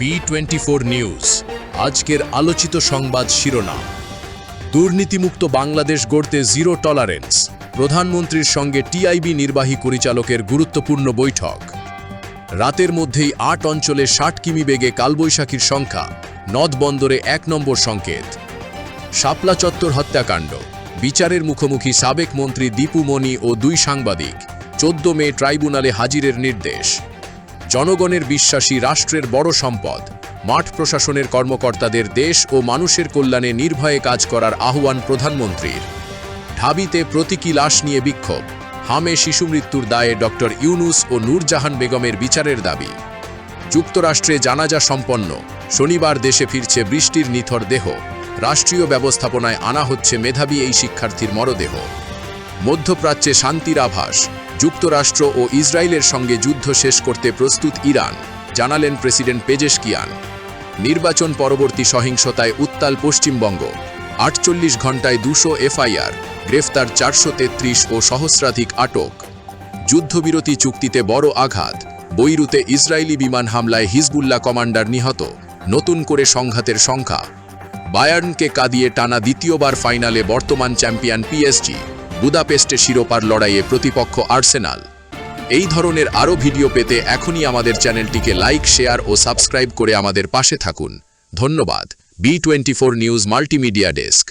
B24 news আজকের আলোচিত সংবাদ শিরোনাম। দুর্নীতিমুক্ত বাংলাদেশ গড়তে জিরো টলারেন্স, প্রধানমন্ত্রীর সঙ্গে টিআইবি নির্বাহী পরিচালকের গুরুত্বপূর্ণ বৈঠক। রাতের মধ্যেই ৮ অঞ্চলে ৬০ কিমি বেগে কালবৈশাখীর সংখ্যা, নদ বন্দরে ১ নম্বর সংকেত। শাপলা চত্বর হত্যাকাণ্ড, বিচারের মুখোমুখি সাবেক মন্ত্রী দীপু মনি ও ২ সাংবাদিক, ১৪ মে ট্রাইব্যুনালে হাজিরের নির্দেশ। জনগণের বিশ্বাসী রাষ্ট্রের বড় সম্পদ, মাঠ প্রশাসনের কর্মকর্তাদের দেশ ও মানুষের কল্যাণে নির্ভয়ে কাজ করার আহ্বান প্রধানমন্ত্রীর। ঢাবিতে প্রতীকী লাশ নিয়ে বিক্ষোভ, হামে শিশুমৃত্যুর দায়ে ডক্টর ইউনুস ও নূরজাহান বেগমের বিচারের দাবি। যুক্তরাষ্ট্রে জানাজা সম্পন্ন, শনিবার দেশে ফিরছে বৃষ্টির নিথর দেহ, রাষ্ট্রীয় ব্যবস্থাপনায় আনা হচ্ছে মেধাবী এই শিক্ষার্থীর মরদেহ। মধ্যপ্রাচ্যে শান্তির আভাস, যুক্তরাষ্ট্র ও ইসরায়েলের সঙ্গে যুদ্ধ শেষ করতে প্রস্তুত ইরান, জানালেন প্রেসিডেন্ট পেজেশকিয়ান। নির্বাচন পরবর্তী সহিংসতায় উত্তাল পশ্চিমবঙ্গ, ৪৮ ঘণ্টায় ২০০ এফআইআর, গ্রেফতার ৪৩৩ ও সহস্রাধিক আটক। যুদ্ধবিরতি চুক্তিতে বড় আঘাত, বৈরুতে ইসরায়েলি বিমান হামলায় হিজবুল্লাহ কমান্ডার নিহত, নতুন করে সংঘাতের সংখ্যা। বায়ার্নকে কাঁদিয়ে টানা দ্বিতীয়বার ফাইনালে বর্তমান চ্যাম্পিয়ন পিএসজি, বুদাপেস্টে শিরোপার লড়াইয়ে প্রতিপক্ষ আর্সেনাল। এই ধরনের আরও ভিডিও পেতে এখনই আমাদের চ্যানেলটিকে লাইক, শেয়ার ও সাবস্ক্রাইব করে আমাদের পাশে থাকুন। ধন্যবাদ। B24 news multimedia desk.